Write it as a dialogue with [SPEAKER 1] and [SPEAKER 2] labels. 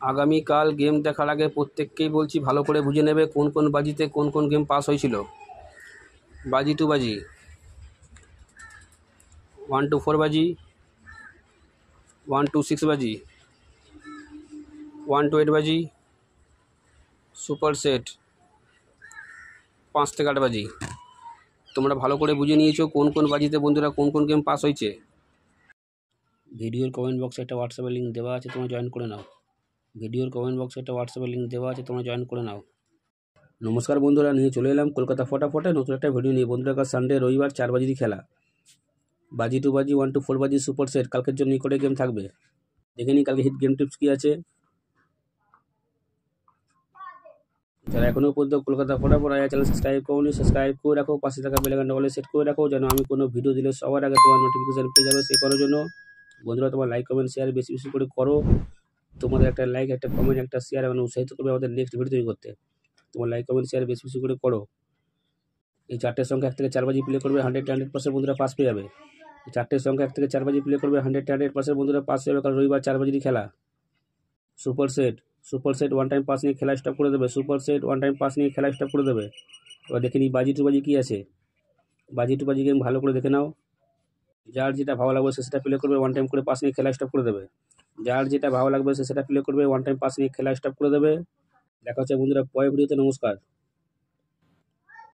[SPEAKER 1] আগামীকাল গেম দেখার আগে প্রত্যেককেই বলছি ভালো করে বুঝে নেবে কোন কোন বাজিতে কোন কোন গেম পাস হয়েছিল। বাজি টু বাজি, 1 to 4 বাজি, 1 to 6 বাজি, 1 to 8 বাজি, সুপার সেট 5 থেকে 8 বাজি। তোমরা ভালো করে বুঝে নিয়েছো কোন কোন বাজিতে বন্ধুরা কোন কোন গেম পাস হয়েছে। ভিডিওর কমেন্ট বক্সে একটা হোয়াটসঅ্যাপের লিঙ্ক দেওয়া আছে, তোমরা জয়েন করে নাও। নমস্কার বন্ধুরা, নিয়ে চলে এলাম কলকাতা ফটাফটে নতুন একটা ভিডিও নিয়ে। বন্ধুরা, কাল সানডে রবিবার 4 বাজি খেলা, বাজি টু বাজি, 1 to 4 বাজি, সুপার সেট। কালকের জন্য করে গেম থাকবে, দেখে নিই কালকে হিট গেম টিপস কি আছে। যারা এখনো পর্যন্ত কলকাতা ফটাফট চ্যানেল সাবস্ক্রাইব করুন, সাবস্ক্রাইব করে রাখো, পাশে থাকা বেল আইকনটা বলে সেট করে রাখো, যেন আমি কোনো ভিডিও দিলে সবার আগে তোমার নোটিফিকেশন পেয়ে যাবে। সেই করার জন্য বন্ধুরা তোমার লাইক কমেন্ট শেয়ার বেশি বেশি করে করো। তোমাদের একটা লাইক, একটা কমেন্ট, একটা শেয়ার মানে উৎসাহিত করবে আমাদের নেক্সট ভিডিও তৈরি করতে। তোমার লাইক কমেন্ট শেয়ার বেশি বেশি করে করো। এই 4টের সংখ্যা 1 থেকে 4 বাজি প্লে করবে, 100% বন্ধুরা পাস পেয়ে যাবে। এই 4টের সংখ্যা 1 থেকে 4 বাজি প্লে করবে, 100% বন্ধুরা পাস পেয়ে যাবে। কারণ রবিবার 4 বাজিরই খেলা। Super set one time pass নিয়ে খেলা স্টপ করে দেবে। Super set one time pass নিয়ে খেলা স্টপ করে দেবে। এবার দেখে নিই বাজি টু বাজি কী আছে। বাজি টু বাজি গেম ভালো করে দেখে নাও। যার যেটা ভালো লাগবে সে সেটা প্লে করবে, ওয়ান টাইম করে পাস নিয়ে খেলা স্টপ করে দেবে। যার যেটা ভালো লাগবে সে সেটা প্লে করবে, ওয়ান টাইম পাস নিয়ে খেলা স্টপ করে দেবে। দেখা হচ্ছে বন্ধুরা পরের ভিডিওতে। নমস্কার।